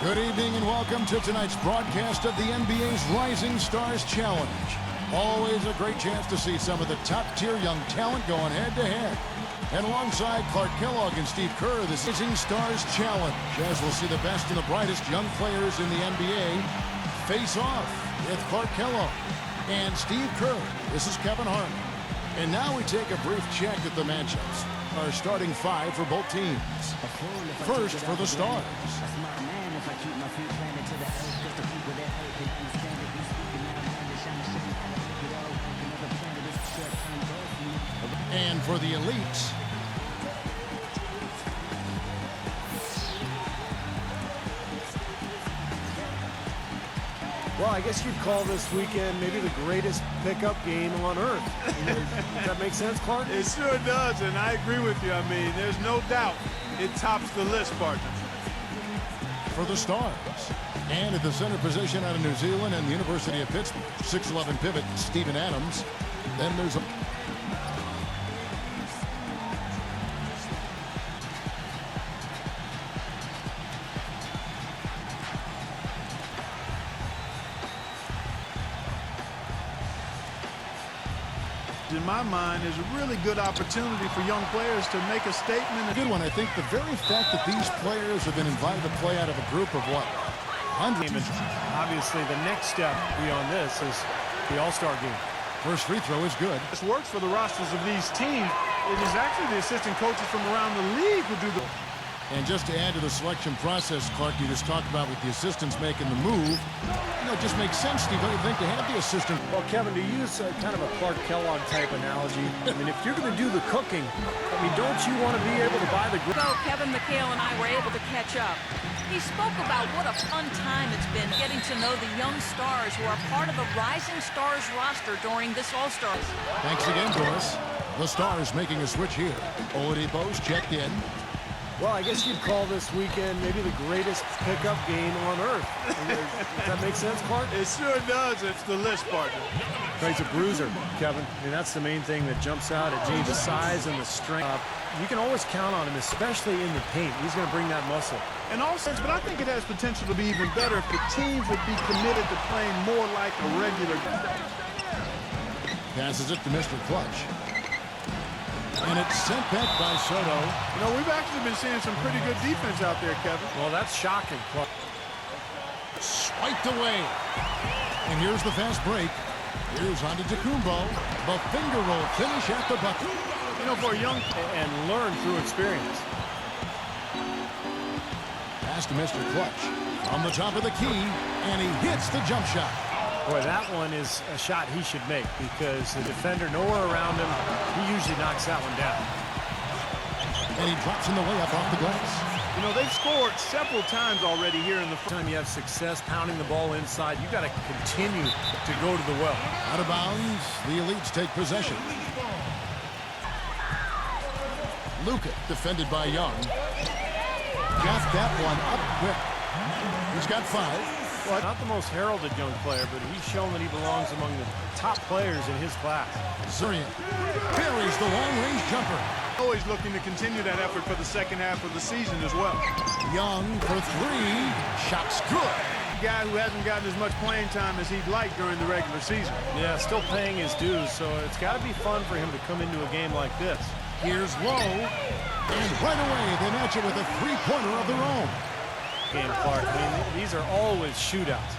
Good evening and welcome to tonight's broadcast of the NBA's Rising Stars Challenge. Always a great chance to see some of the top-tier young talent going head-to-head. And alongside Clark Kellogg and Steve Kerr, the Rising Stars Challenge, as we'll see the best and the brightest young players in the NBA face off with Clark Kellogg and Steve Kerr. This is Kevin Harmon. And now we take a brief check at the matchups. Our starting five for both teams. First for the Stars. And for the Elites. Well, I guess you'd call this weekend maybe the greatest pickup game on earth. Does that make sense, Clark? It sure does, and I agree with you. I mean, there's no doubt it tops the list, partner. For the Stars. And at the center position out of New Zealand and the University of Pittsburgh, 6'11" pivot, Steven Adams. Then there's a... in my mind, is a really good opportunity for young players to make a statement. A good one. I think the very fact that these players have been invited to play out of a group of what? Hundreds. Obviously, the next step beyond this is the All-Star game. First free throw is good. This works for the rosters of these teams. It is actually the assistant coaches from around the league who do the... And just to add to the selection process, Clark, you just talked about with the assistants making the move, you know, it just makes sense, Steve, don't you think, to have the assistant? Well, Kevin, to use kind of a Clark Kellogg type analogy, I mean, if you're going to do the cooking, I mean, don't you want to be able to buy the... So Kevin McHale and I were able to catch up. He spoke about what a fun time it's been getting to know the young stars who are part of the Rising Stars roster during this All-Star. Thanks again, Doris. The Stars making a switch here. Oladipo's checked in. Well, I guess you'd call this weekend maybe the greatest pickup game on earth. Does that make sense, Clark? It sure does. It's the list, partner. He's a bruiser, Kevin. I mean, that's the main thing that jumps out at Gene, the size and the strength. You can always count on him, especially in the paint. He's going to bring that muscle. In all sense, but I think it has potential to be even better if the teams would be committed to playing more like a regular. Passes it to Mr. Clutch. And it's sent back by Soto. You know, we've actually been seeing some pretty good defense out there, Kevin. Well, that's shocking. Swiped away. And here's the fast break. Here's on to Tacumbo. The finger roll finish at the bucket. You know, for a young... And learn through experience. Pass to Mr. Clutch. On the top of the key. And he hits the jump shot. Boy, that one is a shot he should make because the defender nowhere around him, he usually knocks that one down. And he drops in the way up off the glass. You know, they've scored several times already here in the first time you have success pounding the ball inside, you got to continue to go to the well. Out of bounds, the Elites take possession. Luka, defended by Young. Got that one up quick. He's got 5. Well, not the most heralded young player, but he's shown that he belongs among the top players in his class. Zurian buries the long-range jumper. Always looking to continue that effort for the second half of the season as well. Young for 3. Shot's good. A guy who hasn't gotten as much playing time as he'd like during the regular season. Yeah, still paying his dues, so it's got to be fun for him to come into a game like this. Here's Lowe, and right away they match it with a three-pointer of their own. Game, Clark. I mean, these are always shootouts.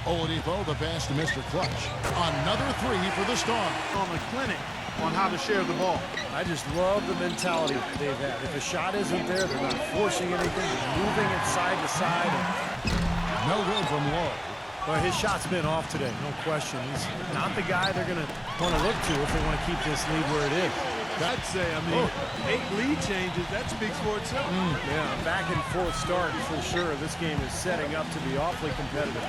Oladipo, the pass to Mr. Clutch. Another 3 for the Stars. On the clinic on how to share the ball. I just love the mentality they've had. If a shot isn't there, they're not forcing anything, they're moving it side to side. No good from Lowe. Well, his shot's been off today, no question. He's not the guy they're going to want to look to if they want to keep this lead where it is. I'd say, I mean, 8 lead changes, that speaks for itself. Yeah, back and forth start for sure. This game is setting up to be awfully competitive.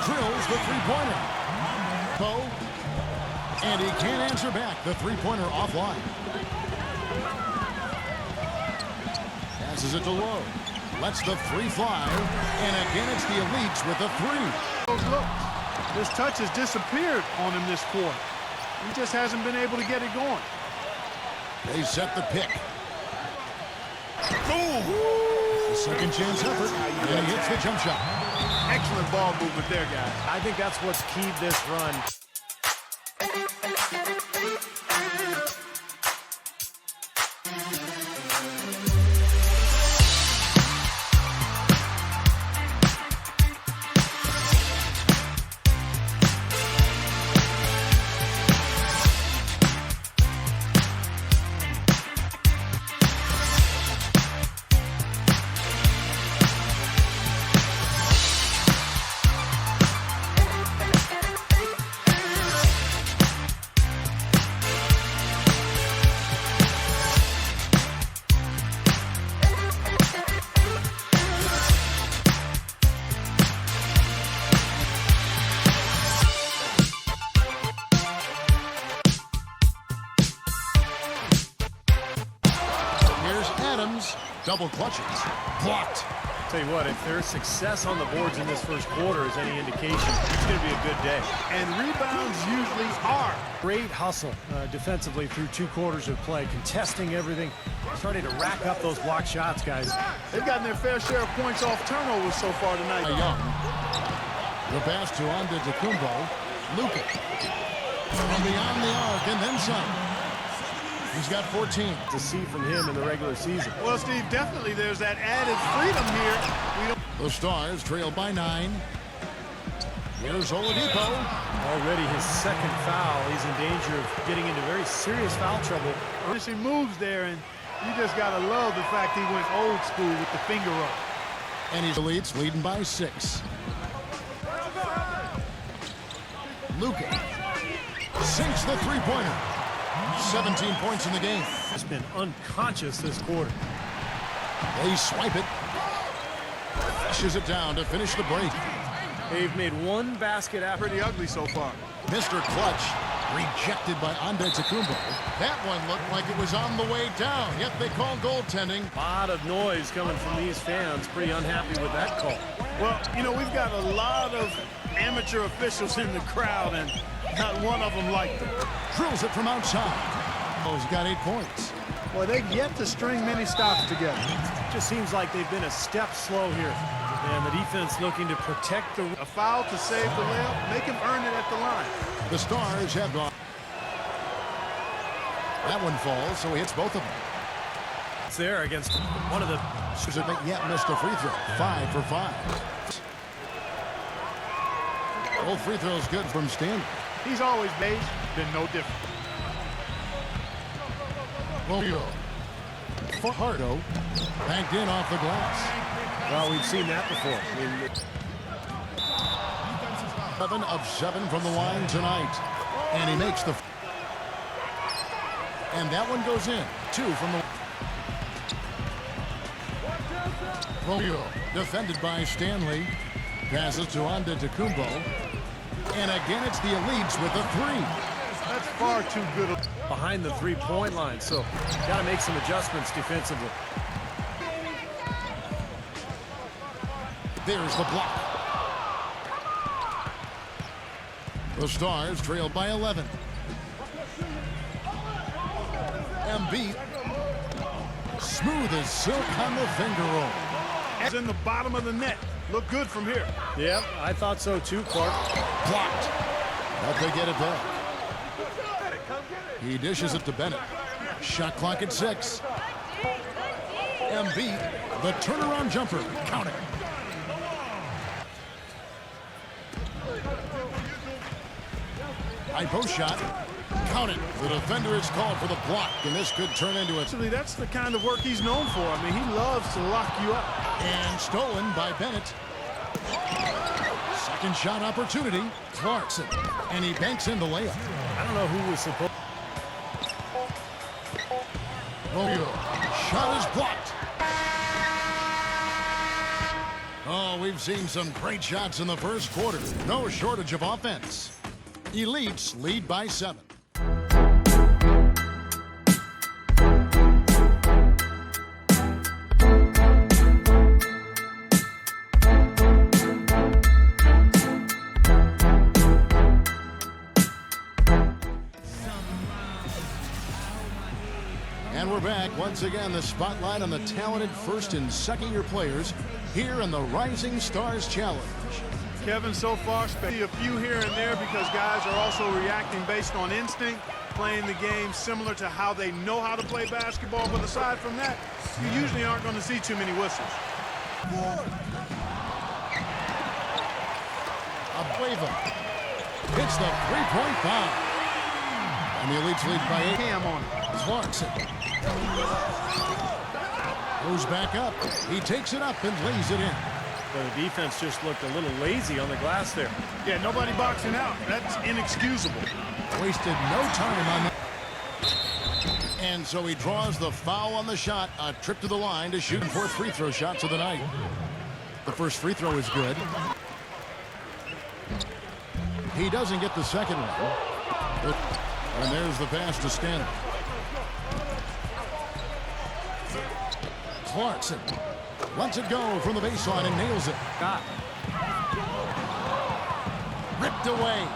Drills the three-pointer. Poe. And he can't answer back. The three-pointer offline. Passes it to Lowe. Lets the 3 fly. And again, it's the Elites with the 3. Look, this touch has disappeared on him this quarter. He just hasn't been able to get it going. They set the pick. Boom! Second chance effort, and he hits the jump shot. Excellent ball movement there, guys. I think that's what's keyed this run. Double clutches. Blocked. Tell you what, if there's success on the boards in this first quarter is any indication, it's going to be a good day. And rebounds usually are. Great hustle defensively through 2 quarters of play, contesting everything, starting to rack up those block shots, guys. They've gotten their fair share of points off turnovers so far tonight. Young. The pass to Antetokounmpo. Luka. From beyond the arc and then some. He's got 14. To see from him in the regular season. Well, Steve, definitely there's that added freedom here. The Stars trail by 9. Here's Oladipo. Already his second foul. He's in danger of getting into very serious foul trouble. Finishing moves there, and you just got to love the fact he went old school with the finger roll. And he's leading by 6. Luka sinks the three-pointer. 17 points in the game. He's been unconscious this quarter. They swipe it. Flushes it down to finish the break. They've made 1 basket after. Pretty ugly so far. Mr. Clutch rejected by Antetokounmpo. That one looked like it was on the way down, yet they call goaltending. A lot of noise coming from these fans. Pretty unhappy with that call. Well, you know, we've got a lot of amateur officials in the crowd, and not one of them liked them. Drills it from outside. Oh, he's got 8 points. Boy, they've yet to string many stops together. Just seems like they've been a step slow here. And the defense looking to protect the... A foul to save the layup, make him earn it at the line. The Stars have gone. That one falls, so he hits both of them. It's there against one of the... Yet missed a free throw. 5 for 5. Both free throws good from Stanley. He's always been no different. Fajardo banked in off the glass. Well, we've seen that before. 7 of 7 from the line tonight. And he makes the... And that one goes in. 2 from the... Romeo defended by Stanley. Passes to Antetokounmpo. And again, it's the elites with a 3. That's far too good. Behind the 3-point line, so got to make some adjustments defensively. There's the block. The Stars trail by 11. Embiid. Smooth as silk on the finger roll. It's in the bottom of the net. Look good from here. Yep, I thought so too, Clark. Blocked. But they get it back. He dishes it to Bennett. Shot clock at 6. Embiid, the turnaround jumper. Count it. High post shot. Count it. The defender is called for the block, and this could turn into a... Actually, that's the kind of work he's known for. I mean, he loves to lock you up. And stolen by Bennett. Second shot opportunity. Clarkson. And he banks in the layup. I don't know who was supposed... Romeo. Shot is blocked. Oh, we've seen some great shots in the first quarter. No shortage of offense. Elites lead by 7. And we're back once Once again, the spotlight on the talented first and second year players here in the Rising Stars Challenge. Kevin, so far, see a few here and there because guys are also reacting based on instinct, playing the game similar to how they know how to play basketball. But aside from that, you usually aren't going to see too many whistles. Abueva hits the three-point foul. And the Elites lead by 8. Cam on it. Clarkson goes back up. He takes it up and lays it in. But the defense just looked a little lazy on the glass there. Yeah, nobody boxing out. That's inexcusable. Wasted no time on that. And so he draws the foul on the shot. A trip to the line to shoot 4 free throw shots of the night. The first free throw is good. He doesn't get the second one. And there's the pass to Stanley. Clarkson lets it go from the baseline and nails it. Got Ripped away.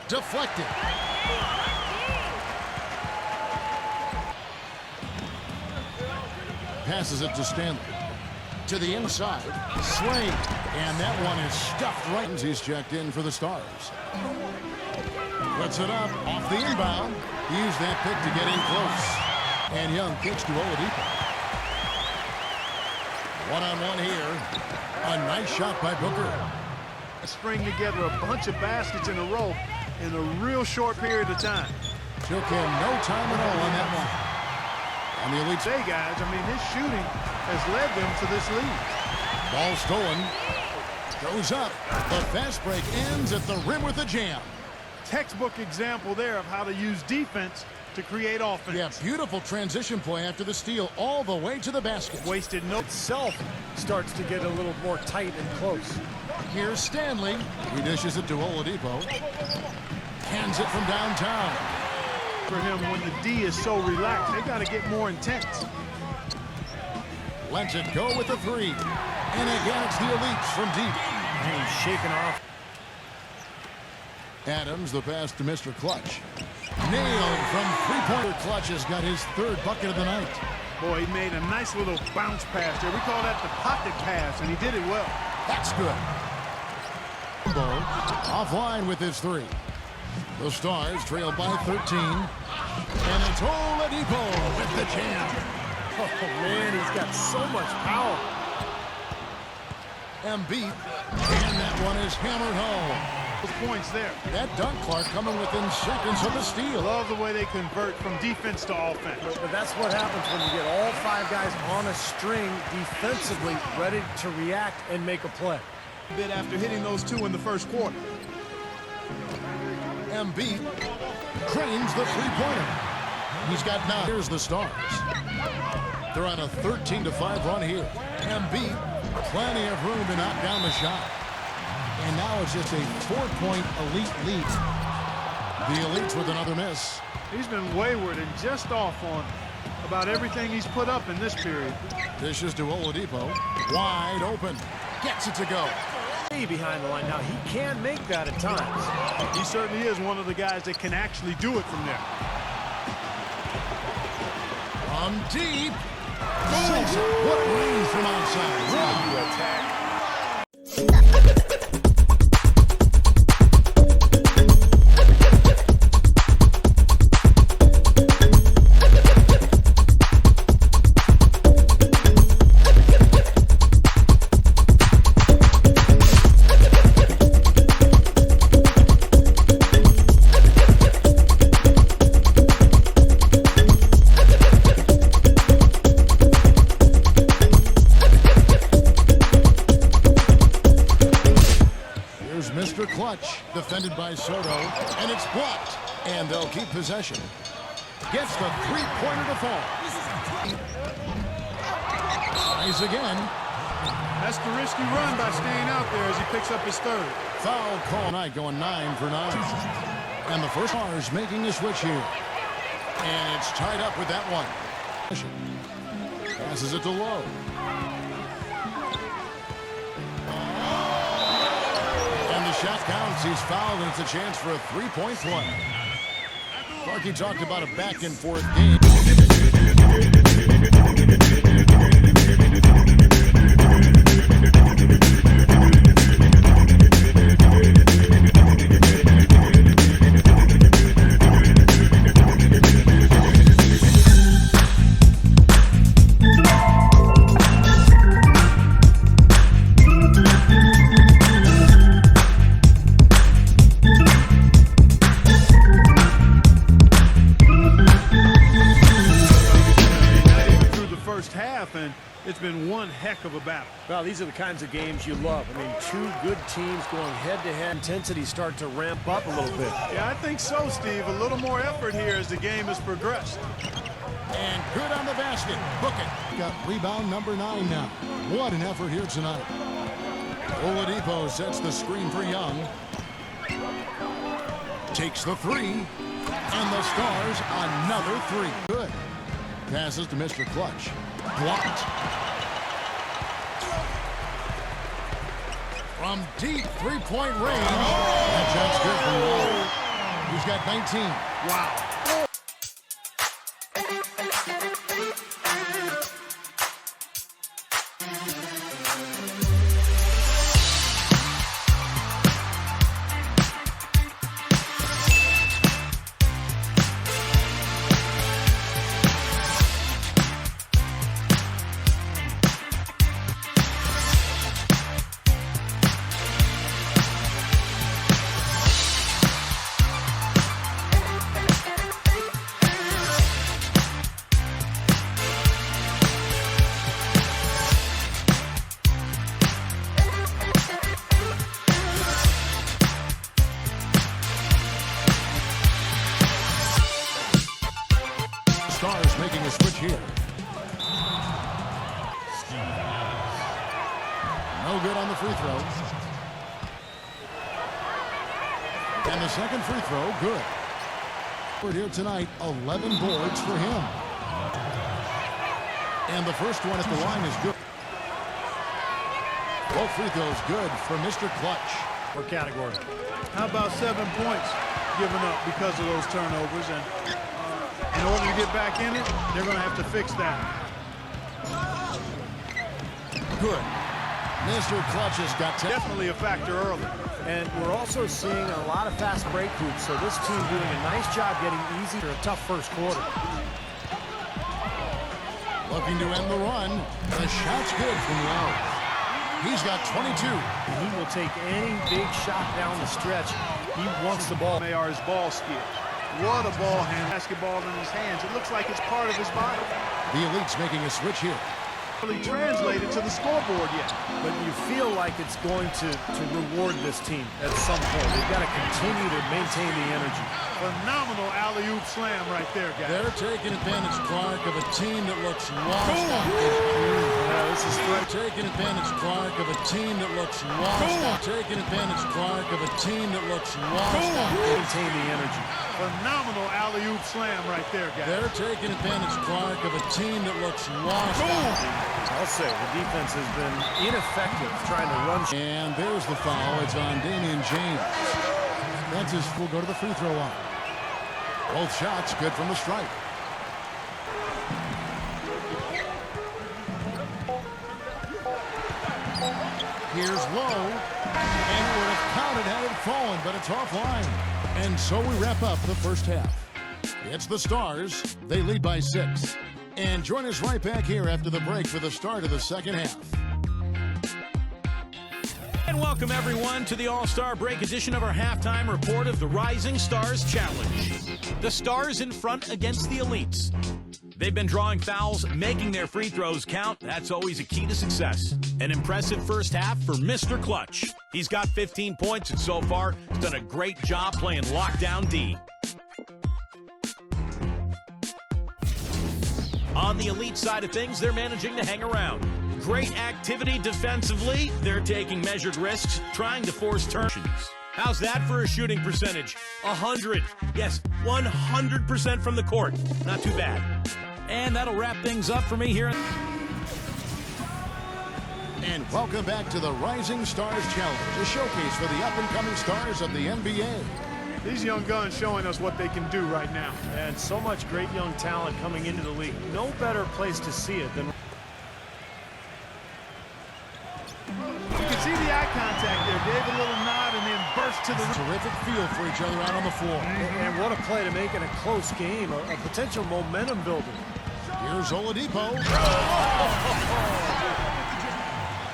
Deflected. Passes it to Stanley. To the inside. Swing. And that one is stuffed right as he's checked in for the Stars. Puts it up off the inbound. Used that pick to get in close. And Young kicks to Oladipo. One-on-one here. A nice shot by Booker. String together a bunch of baskets in a row in a real short period of time. Took him no time at all on that one. On the Elite. Say, guys, I mean, his shooting has led them to this lead. Ball stolen. Goes up. The fast break ends at the rim with a jam. Textbook example there of how to use defense to create offense. Yeah, beautiful transition play after the steal all the way to the basket. Wasted no. itself starts to get a little more tight and close. Here's Stanley. He dishes it to Oladipo. Hands it from downtown. For him, when the D is so relaxed, they got to get more intense. Lets it go with the 3. And again, it's the Elites from deep. And he's shaking off. Adams, the pass to Mr. Clutch. Nailed from three-pointer. Clutch has got his 3rd bucket of the night. Boy, he made a nice little bounce pass there. We call that the pocket pass, and he did it well. That's good. Offline with his 3. The Stars trail by 13. And it's Oladipo with the jam. Oh, man, he's got so much power. Embiid. And that one is hammered home. Points there. That dunk, Clark, coming within seconds of the steal. Love the way they convert from defense to offense. But that's what happens when you get all 5 guys on a string defensively, ready to react and make a play. A bit after hitting those 2 in the first quarter. Embiid cranes the three-pointer. He's got 9. Here's the Stars. They're on a 13-5 run here. Embiid, plenty of room to knock down the shot. And now it's just a 4-point Elite lead. The Elites with another miss. He's been wayward and just off on about everything he's put up in this period. Dishes to Oladipo. Wide open. Gets it to go. Behind the line. Now, he can make that at times. He certainly is one of the guys that can actually do it from there. From deep. What range from outside. Wow. Attack. Clutch, defended by Soto, and it's blocked, and they'll keep possession. Gets the three-pointer to fall. Tries again. That's the risky run by staying out there as he picks up his 3rd. Foul call night, going 9 for 9. And the first Stars making a switch here. And it's tied up with that one. Passes it to Lowe. Shot counts. He's fouled, and it's a chance for a 3-point play. Clarkie talked about a back-and-forth game. And it's been one heck of a battle. Well, these are the kinds of games you love. I mean, two good teams going head-to-head. Intensity start to ramp up a little bit. Yeah, I think so, Steve. A little more effort here as the game has progressed. And good on the basket. Book it. Got rebound number 9 now. What an effort here tonight. Oladipo sets the screen for Young. Takes the 3. And the Stars another 3. Good. Passes to Mr. Clutch. Blocked. From deep three-point range. That shot's good from Lahorra. He's got 19. Wow. Stars making a switch here. No good on the free throw. And the second free throw, good. We're here tonight, 11 boards for him. And the first one at the line is good. Both free throws good for Mr. Clutch. Or category. How about 7 points given up because of those turnovers? And in order to get back in it, they're going to have to fix that. Good. Mr. Clutch has got Definitely a factor early. And we're also seeing a lot of fast break hoops, so this team doing a nice job getting easy for a tough first quarter. Looking to end the run. The shot's good from low. He's got 22. He will take any big shot down the stretch. He wants the ball. Mayar's ball skill. What a ball hand. Basketball in his hands. It looks like it's part of his body. The Elite's making a switch here. Really translated to the scoreboard yet. But you feel like it's going to reward this team at some point. They've got to continue to maintain the energy. Phenomenal alley-oop slam right there, guys. They're taking advantage, Clark, of a team that looks lost. This is Fritz. Taking advantage, Clark, of a team that looks lost. Taking advantage, Clark, of a team that looks lost. Maintain the energy. Phenomenal alley-oop slam right there, guys. They're taking advantage, Clark, of a team that looks lost. I'll say the defense has been ineffective trying to run. And there's the foul. It's on Damian James. That's his. Will go to the free throw line. Both shots good from the stripe. Here's low, and it would have counted had it fallen, but it's offline. And so we wrap up the first half. It's the Stars. They lead by 6. And join us right back here after the break for the start of the second half. And welcome, everyone, to the All-Star Break edition of our halftime report of the Rising Stars Challenge. The Stars in front against the Elites. They've been drawing fouls, making their free throws count. That's always a key to success. An impressive first half for Mr. Clutch. He's got 15 points, and so far, he's done a great job playing lockdown D. On the Elite side of things, they're managing to hang around. Great activity defensively. They're taking measured risks, trying to force turns. How's that for a shooting percentage? 100. Yes, 100% from the court. Not too bad. And that'll wrap things up for me here. And welcome back to the Rising Stars Challenge, a showcase for the up-and-coming stars of the NBA. These young guns showing us what they can do right now. And so much great young talent coming into the league. No better place to see it than... You can see the eye contact there. Gave a little nod and then burst to the... Terrific feel for each other out on the floor. And what a play to make it a close game, a potential momentum builder. Here's Oladipo.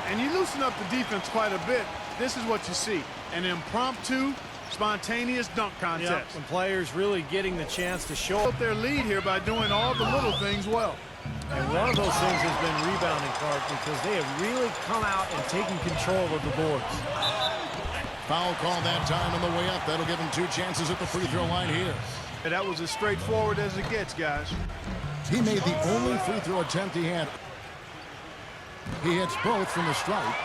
And you loosen up the defense quite a bit. This is what you see. An impromptu, spontaneous dunk contest. Yep, when players really getting the chance to show Up their lead here by doing all the little things well. And one of those things has been rebounding, Clark, because they have really come out and taken control of the boards. Foul call that time on the way up. That'll give him 2 chances at the free throw line here. And that was as straightforward as it gets, guys. He made the only free throw attempt he had. He hits both from the stripe.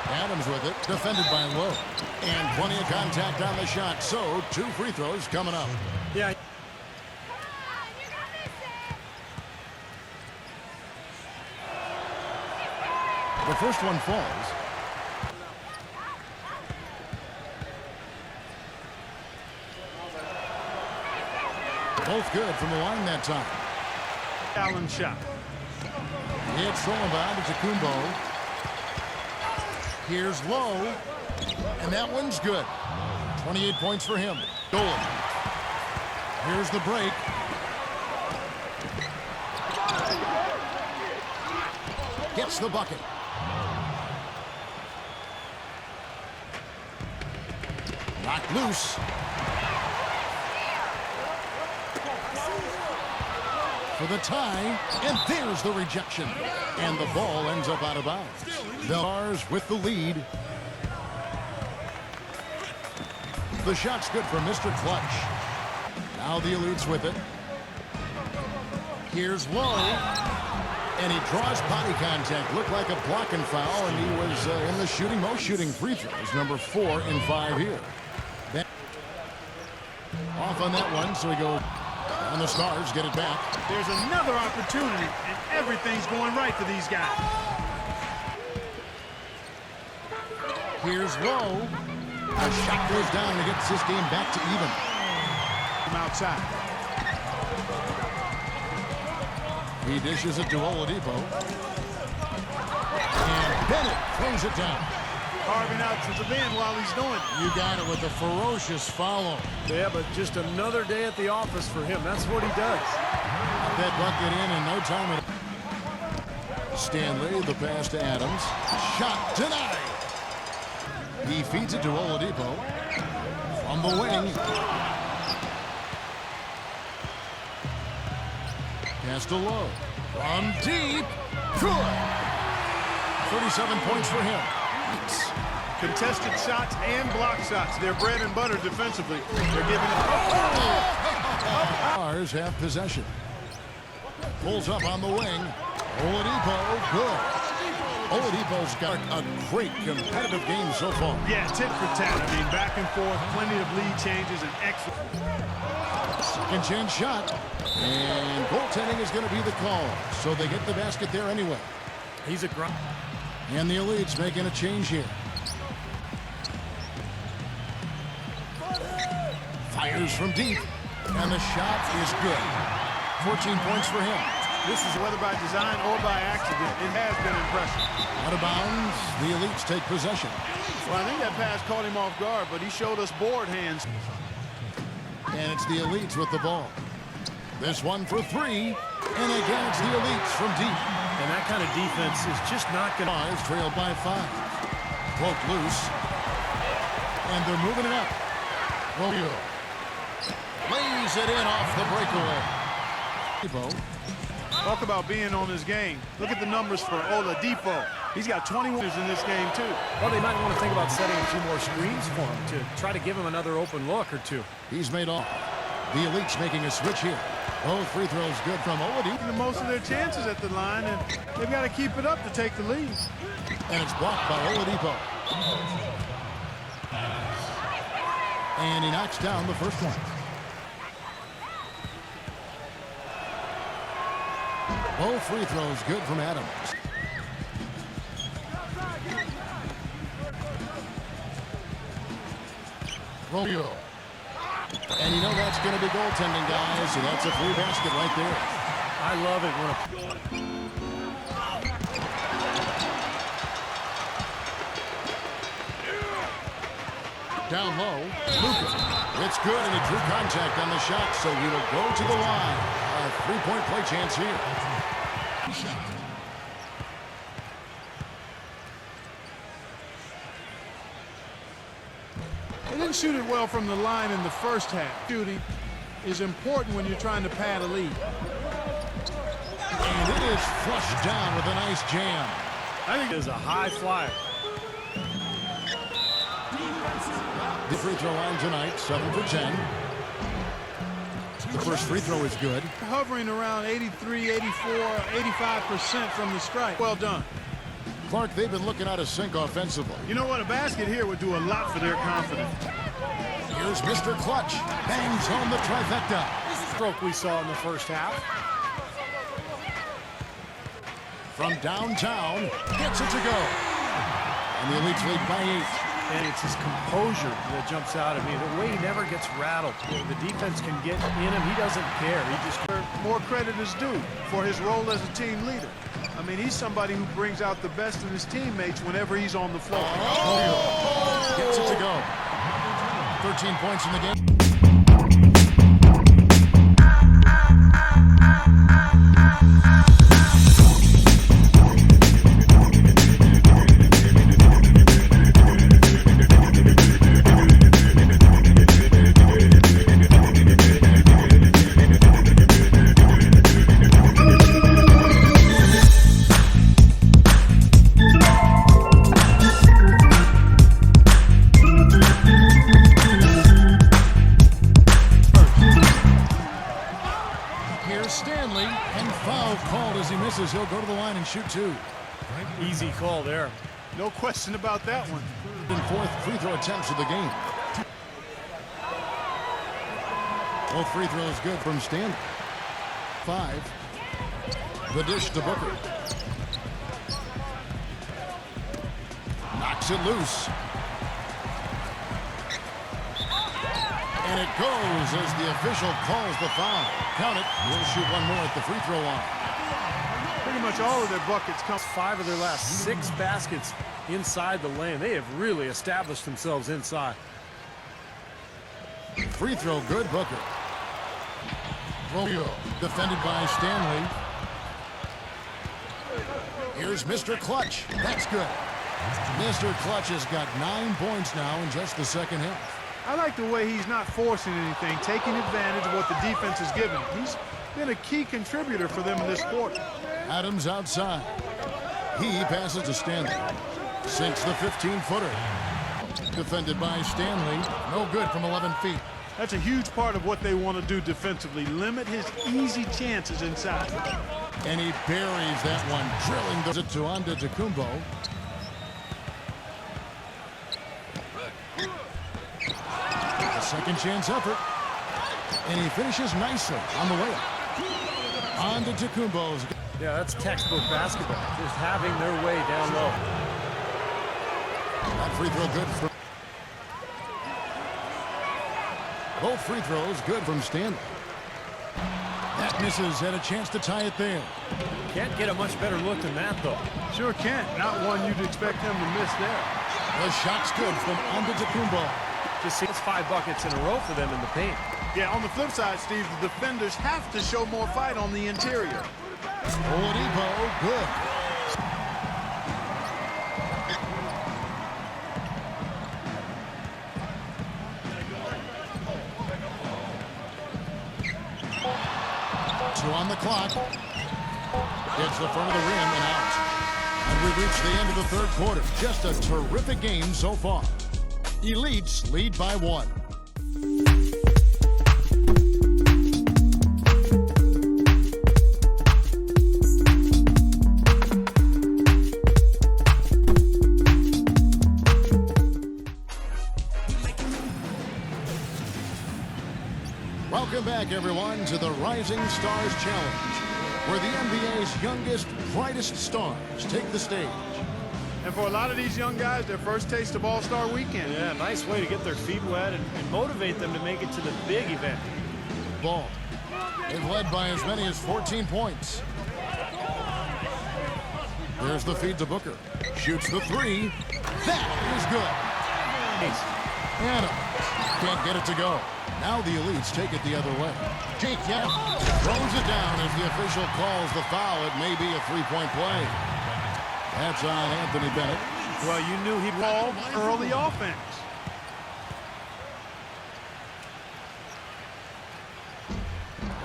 Adams with it, defended by Lowe. And plenty of contact on the shot. So 2 free throws coming up. Yeah. The first one falls. Both good from the line that time. Allen shot. It's thrown by to Kumbo. Here's Lowe. And that one's good. 28 points for him. Dolan. Here's the break. Gets the bucket. Knocked loose. For the tie, and there's the rejection. And the ball ends up out of bounds. The Stars with the lead. The shot's good for Mr. Clutch. Now the Elites with it. Here's Lowe. And he draws body contact. Looked like a blocking foul, and he was in the shooting. Most shooting free throws. Number 4 in 5 here. Off on that one, so we go on the Stars, get it back. There's another opportunity, and everything's going right for these guys. Here's Lowe. A shot goes down and gets this game back to even. From outside. He dishes it to Oladipo. And Bennett throws it down. Carving out to the bin while he's doing it. You got it with a ferocious follow. Yeah, but just another day at the office for him. That's what he does. That bucket in no time. Stanley, the pass to Adams. Shot denied. He feeds it to Oladipo. From the wing. Pass to Lowe. From deep. Good. 37 points for him. Contested shots and block shots. They're bread and butter defensively. They're giving it Stars have possession. Pulls up on the wing. Oladipo, good. Oladipo's got a great competitive game so far. Yeah, tit for tat. I mean, back and forth, plenty of lead changes, and excellent. Second chance shot. And goaltending is going to be the call. So they get the basket there anyway. He's a grunt. And the Elites making a change here. Fires from deep. And the shot is good. 14 points for him. This is whether by design or by accident. It has been impressive. Out of bounds, the Elites take possession. Well, I think that pass caught him off guard, but he showed us board hands. And it's the Elites with the ball. This one for 3. And again, it's the Elites from deep. And that kind of defense is just not going to... Stars trailed by 5. Broke loose. And they're moving it up. Romeo lays it in off the breakaway. Talk about being on his game. Look at the numbers for Oladipo. He's got 21 in this game, too. Well, they might want to think about setting a few more screens for him to try to give him another open look or 2. He's made off. The Elites making a switch here. Both free throws good from Oladipo. Most of their chances at the line, and they've got to keep it up to take the lead. And it's blocked by Oladipo. And he knocks down the first one. Both free throws good from Adams. Romeo And you know that's going to be goaltending, guys, so that's a free basket right there. I love it when a... Down low, Buko. It's good, and he drew contact on the shot, so he will go to the line. A three-point play chance here. They didn't shoot it well from the line in the first half. Shooting is important when you're trying to pad a lead. And it is flushed down with a nice jam. I think it's a high flyer. The free throw line tonight, 7 for 10. The first free throw is good. Hovering around 83, 84, 85% from the strike. Well done. Clark, they've been looking out of sync offensively. You know what? A basket here would do a lot for their confidence. Here's Mr. Clutch. Bangs home the trifecta. Stroke we saw in the first half. From downtown, gets it to go. And the Elites lead by 8. And it's his composure that jumps out at me. The way he never gets rattled. The defense can get in him. He doesn't care. He just... More credit is due for his role as a team leader. I mean, he's somebody who brings out the best in his teammates whenever he's on the floor. Oh! Gets it to go. 13 points in the game. He'll go to the line and shoot 2. Easy call there. No question about that one. And 4th free throw attempts of the game. Both free throws good from Stanley. 5. The dish to Booker. Knocks it loose. And it goes as the official calls the foul. Count it. We'll shoot one more at the free throw line. Pretty much all of their buckets come. 5 of their last 6 baskets inside the lane. They have really established themselves inside. Free throw good, Booker. Romeo defended by Stanley. Here's Mr. Clutch. That's good. Mr. Clutch has got 9 points now in just the second half. I like the way he's not forcing anything, taking advantage of what the defense has given him. He's been a key contributor for them in this quarter. Adams outside. He passes to Stanley. Sinks the 15-footer. Defended by Stanley. No good from 11 feet. That's a huge part of what they want to do defensively. Limit his easy chances inside. And he buries that one, drilling the to Antetokounmpo. A second chance effort. And he finishes nicely on the layup. Antetokounmpo's. Yeah, that's textbook basketball. Just having their way down low. That free throw good for both free throws good from Stanley. That misses. Had a chance to tie it there. Can't get a much better look than that, though. Sure can't. Not one you'd expect him to miss there. The shot's good from Antetokounmpo. Just see, it's 5 buckets in a row for them in the paint. Yeah, on the flip side, Steve, the defenders have to show more fight on the interior. Oladipo, good. Two on the clock. Gets the front of the rim and out. And we've reached the end of the third quarter. Just a terrific game so far. Elites lead by 1. Welcome back, everyone, to the Rising Stars Challenge, where the NBA's youngest, brightest stars take the stage. And for a lot of these young guys, their first taste of All-Star Weekend. Yeah, nice way to get their feet wet and motivate them to make it to the big event. Ball. They've led by as many as 14 points. There's the feed to Booker. Shoots the three. That is good. Adams can't get it to go. Now the Elites take it the other way. Jake, yeah, throws it down as the official calls the foul. It may be a three-point play. That's on Anthony Bennett. Well, you knew he'd call early offense.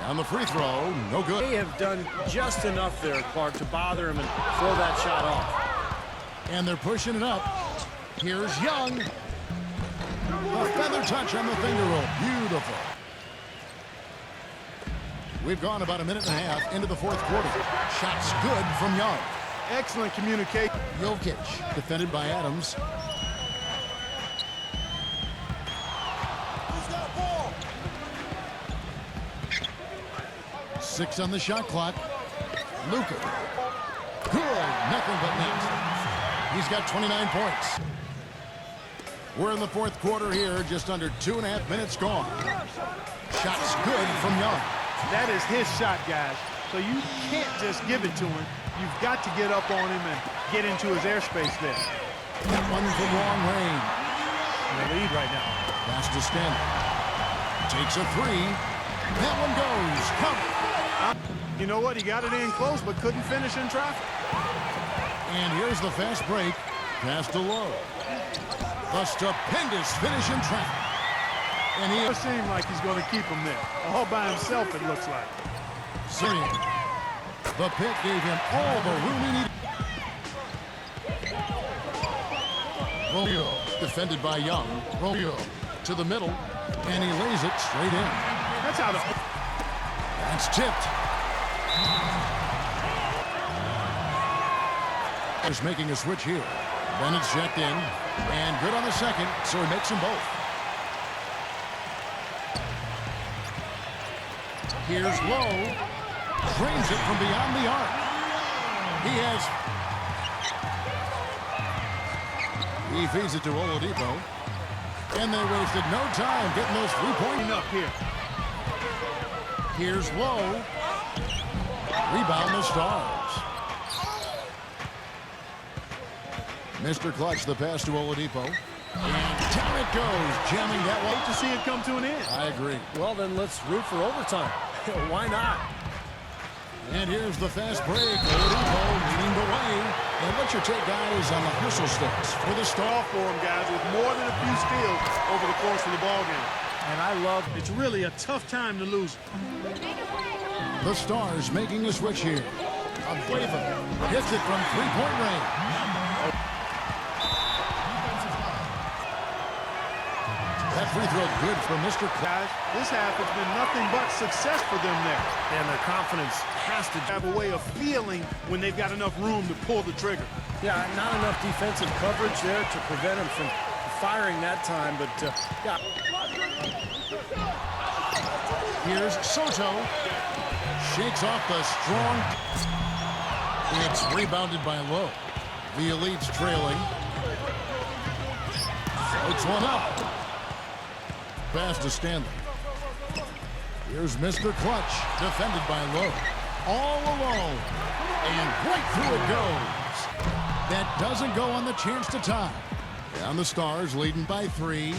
On the free throw, no good. They have done just enough there, Clark, to bother him and throw that shot off. And they're pushing it up. Here's Young. A feather touch on the finger roll. Beautiful. We've gone about a minute and a half into the fourth quarter. Shots good from Young. Excellent communication. Jokic, defended by Adams. Six on the shot clock. Luka. Good. Nothing but net. He's got 29 points. We're in the fourth quarter here. Just under 2.5 minutes gone. Shots good from Young. That is his shot, guys. So you can't just give it to him. You've got to get up on him and get into his airspace there. That one from long range. In the lead right now. Pass to Stanley. Takes a three. That one goes. Covered. You know what? He got it in close, but couldn't finish in traffic. And here's the fast break. Pass to Lowe. A stupendous finish in traffic. And he It seems like he's going to keep him there. All by himself, it looks like. Syrian. The pick gave him all the room he needed. Romeo, defended by Young. Romeo to the middle, and he lays it straight in. That's how the... That's tipped. Is making a switch here. Bennett's checked in, and good on the second, so he makes them both. Here's Lowe. Drains it from beyond the arc. He feeds it to Oladipo. And they wasted no time getting those 3 points up here. Here's Lowe. Rebound the Stars. Mr. Clutch, the pass to Oladipo. And down it goes, jamming that one. Hate to see it come to an end. I agree. Well, then let's root for overtime. Why not? And here's the fast break. Oladipo leading the way. And what's your take, guys, on the hustle sticks for the Star? For him, guys, with more than a few steals over the course of the ball game. And I love It's really a tough time to lose. The Stars making a switch here. Abueva hits it from three-point range. That free throw good for Mr. Guys, this half has been nothing but success for them there. and their confidence has to Have a way of feeling when they've got enough room to pull the trigger. Yeah, not enough defensive coverage there to prevent him from firing that time, but yeah. Here's Soto. Shakes off the strong. It's rebounded by Lowe. The Elites trailing. Floats one up. Pass to Stanley. Here's Mr. Clutch, defended by Lowe. All alone. And right through it goes. That doesn't go on the chance to tie. Down the Stars, leading by 3.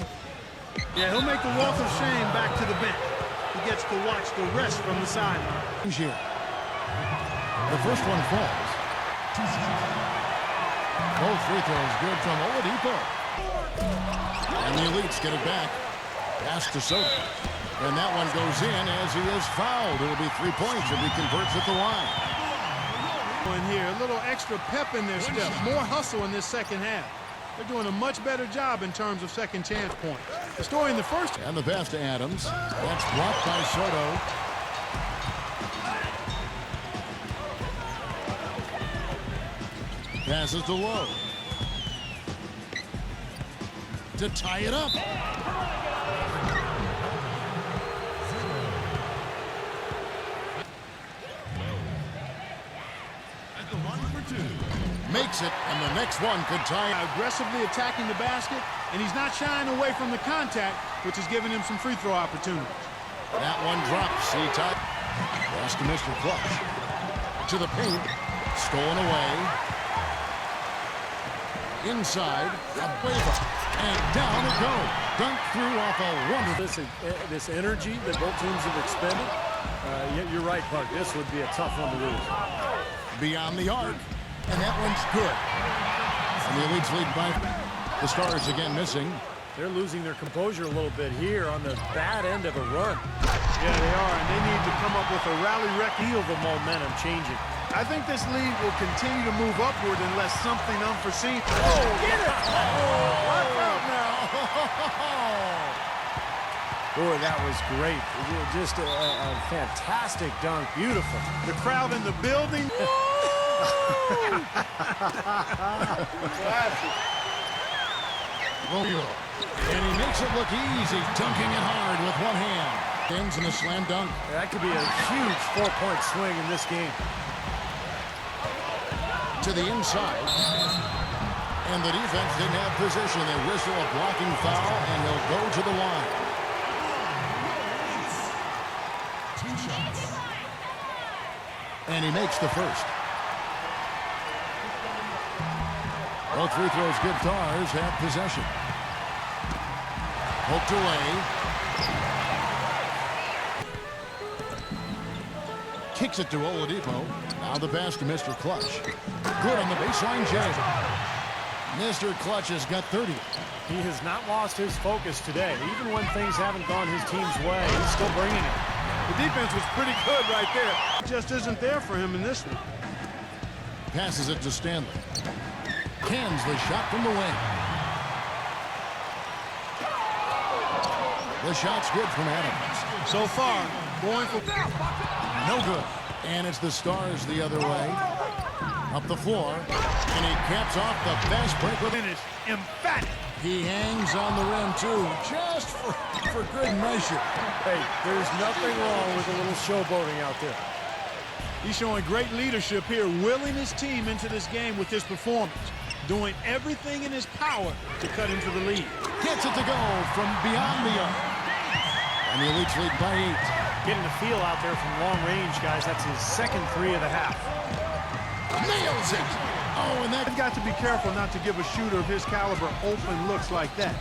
Yeah, he'll make the walk of shame back to the bench. He gets to watch the rest from the sideline. Here. The first one falls. Both free throws good from Oladipo. And the Elites get it back. Pass to Soto. And that one goes in as he is fouled. It'll be 3 points if he converts at the line. In here, a little extra pep in their step. More hustle in this second half. They're doing a much better job in terms of second chance points. The story in the first. And the pass to Adams. That's blocked by Soto. Passes to Lowe. To tie it up. Makes it, and the next one could tie. Aggressively attacking the basket, and he's not shying away from the contact, which is giving him some free throw opportunities. That one drops. He tied. Lost to Mr. Clutch. To the paint. Stolen away. Inside. A waiver. And down it goes. Dunk through off a wonderful. This energy that both teams have expended. You're right, Clark. This would be a tough one to lose. Beyond the arc. And that one's good. And the Elites lead by the Stars again missing. They're losing their composure a little bit here on the bad end of a run. Yeah, they are, and they need to come up with a rally record. Feel the momentum changing. I think this lead will continue to move upward unless something unforeseen. Oh, get it! Oh, watch out now! Boy, that was great. Just a fantastic dunk. Beautiful. The crowd in the building. And he makes it look easy, dunking it hard with one hand. Ends in a slam dunk. That could be a huge 4-point swing in this game. To the inside. And the defense didn't have position. They whistle a blocking foul, and he'll go to the line. 2 shots. And he makes the first. Both free throws good. Stars have possession. Poked away. Kicks it to Oladipo. Now the pass to Mr. Clutch. Good on the baseline jam. Mr. Clutch has got 30. He has not lost his focus today. Even when things haven't gone his team's way, he's still bringing it. The defense was pretty good right there. It just isn't there for him in this one. Passes it to Stanley. Cans the shot from the wing. The shot's good from Adams. So far, going for no good. And it's the Stars the other way. Up the floor. And he caps off the fast break with finish. Emphatic. He hangs on the rim, too, just for good measure. Hey, there's nothing wrong with a little showboating out there. He's showing great leadership here, willing his team into this game with his performance, doing everything in his power to cut into the lead. Gets it to go from beyond the arc. And the Elites lead by 8. Getting a feel out there from long range, guys. That's his second 3 of the half. Nails it. Oh, and They've got to be careful not to give a shooter of his caliber open looks like that.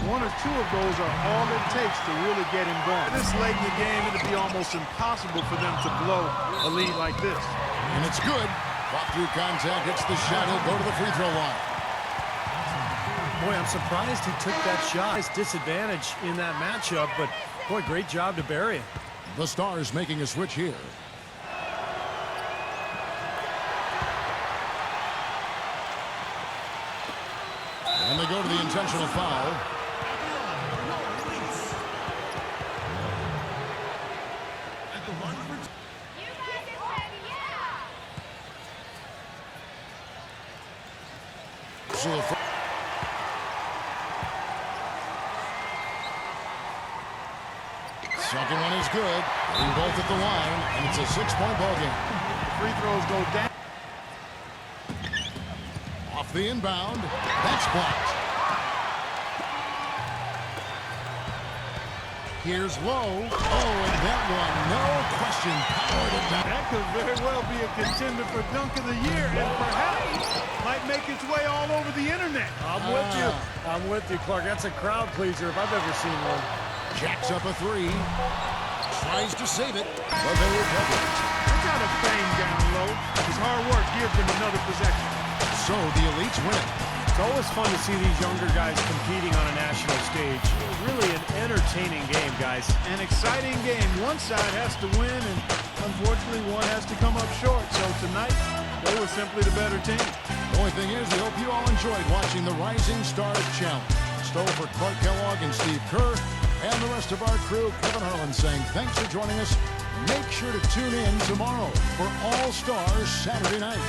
1 or 2 of those are all it takes to really get him going. This late in the game, it'd be almost impossible for them to blow a lead like this. And it's good. Fought through contact, hits the shot. He'll go to the free throw line. Boy, I'm surprised he took that shot. His disadvantage in that matchup, but boy, great job to bury it. The Stars making a switch here. And they go to the intentional foul. So the second one is good. They both at the line, and it's a 6-point ball game. The free throws go down. Off the inbound. That's blocked. Here's Lowe. Oh, and that one, no question, powered it down. That could very well be a contender for Dunk of the Year, and perhaps might make its way all over the internet. I'm with you. I'm with you, Clark. That's a crowd pleaser if I've ever seen one. Jacks up a 3. Tries to save it, but they recover it. Look out of fame down low. His hard work gives him another possession. So the Elites win. It's always fun to see these younger guys competing on a national stage. Really an entertaining game, guys. An exciting game. One side has to win, and unfortunately, one has to come up short. So tonight, they were simply the better team. The only thing is, we hope you all enjoyed watching the Rising Stars Challenge. Stowe for Clark Kellogg and Steve Kerr, and the rest of our crew, Kevin Harlan saying thanks for joining us. Make sure to tune in tomorrow for All Stars Saturday night.